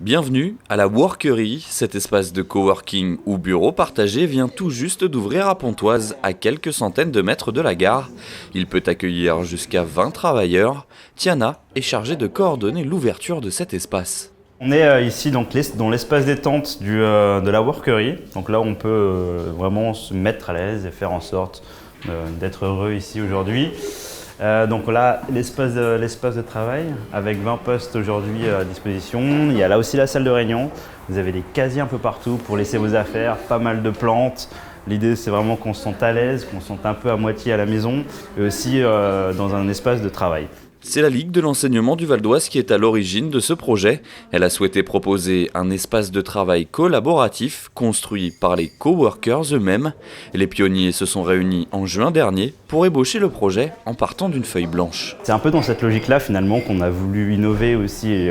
Bienvenue à la Workery, cet espace de coworking ou bureau partagé vient tout juste d'ouvrir à Pontoise, à quelques centaines de mètres de la gare. Il peut accueillir jusqu'à 20 travailleurs. Tiana est chargée de coordonner l'ouverture de cet espace. On est ici donc dans l'espace détente de la Workery. Donc là, on peut vraiment se mettre à l'aise et faire en sorte d'être heureux ici aujourd'hui. Donc là, l'espace de travail avec 20 postes aujourd'hui à disposition. Il y a là aussi la salle de réunion. Vous avez des casiers un peu partout pour laisser vos affaires, pas mal de plantes. L'idée, c'est vraiment qu'on se sente à l'aise, qu'on se sente un peu à moitié à la maison et aussi dans un espace de travail. C'est la Ligue de l'enseignement du Val d'Oise qui est à l'origine de ce projet. Elle a souhaité proposer un espace de travail collaboratif construit par les coworkers eux-mêmes. Les pionniers se sont réunis en juin dernier pour ébaucher le projet en partant d'une feuille blanche. C'est un peu dans cette logique-là finalement qu'on a voulu innover aussi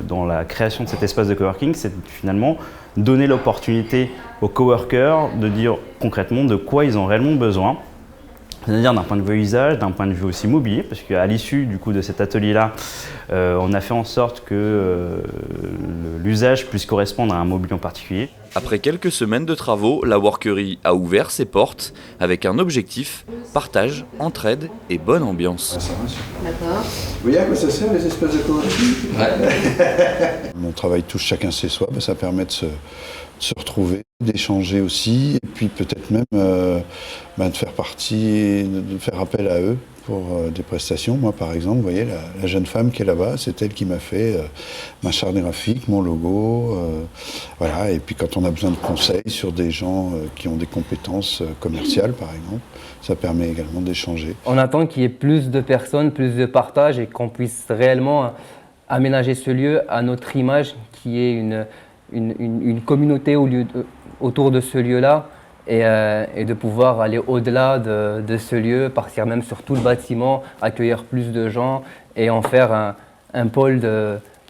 dans la création de cet espace de coworking, c'est finalement donner l'opportunité aux coworkers de dire concrètement de quoi ils ont réellement besoin. C'est-à-dire d'un point de vue usage, d'un point de vue aussi mobilier, parce qu'à l'issue du coup de cet atelier-là, on a fait en sorte que l'usage puisse correspondre à un mobilier en particulier. Après quelques semaines de travaux, la Workery a ouvert ses portes avec un objectif, partage, entraide et bonne ambiance. D'accord. Vous voyez à quoi ça sert les espaces de coworking ? Mon travail touche chacun chez soi, ça permet de se retrouver, d'échanger aussi, et puis peut-être même de faire partie, de faire appel à eux pour des prestations. Moi par exemple, vous voyez, la jeune femme qui est là-bas, c'est elle qui m'a fait ma charte graphique, mon logo, voilà. Et puis quand on a besoin de conseils sur des gens qui ont des compétences commerciales par exemple, ça permet également d'échanger. On attend qu'il y ait plus de personnes, plus de partage et qu'on puisse réellement aménager ce lieu à notre image, qui est une communauté autour de ce lieu-là et de pouvoir aller au-delà de ce lieu, partir même sur tout le bâtiment, accueillir plus de gens et en faire un pôle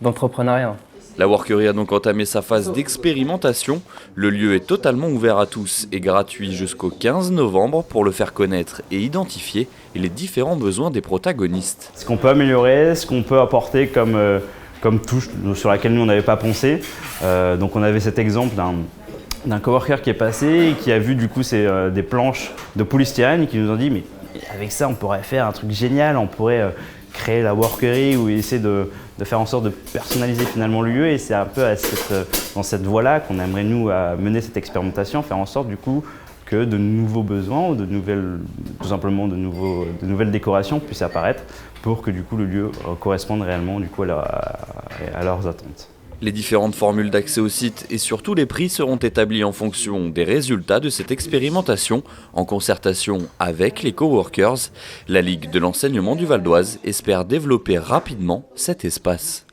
d'entrepreneuriat. La Workery a donc entamé sa phase d'expérimentation. Le lieu est totalement ouvert à tous et gratuit jusqu'au 15 novembre pour le faire connaître et identifier les différents besoins des protagonistes. Ce qu'on peut améliorer, ce qu'on peut apporter comme touche sur laquelle nous on n'avait pas pensé. Donc on avait cet exemple d'un coworker qui est passé et qui a vu du coup des planches de polystyrène et qui nous ont dit mais avec ça on pourrait faire un truc génial, on pourrait créer la Workery ou essayer de faire en sorte de personnaliser finalement le lieu, et c'est un peu dans cette voie-là qu'on aimerait nous mener cette expérimentation, faire en sorte du coup que de nouveaux besoins ou tout simplement de nouvelles décorations puissent apparaître pour que du coup le lieu corresponde réellement du coup à leurs attentes. Les différentes formules d'accès au site et surtout les prix seront établis en fonction des résultats de cette expérimentation en concertation avec les coworkers. La Ligue de l'enseignement du Val d'Oise espère développer rapidement cet espace.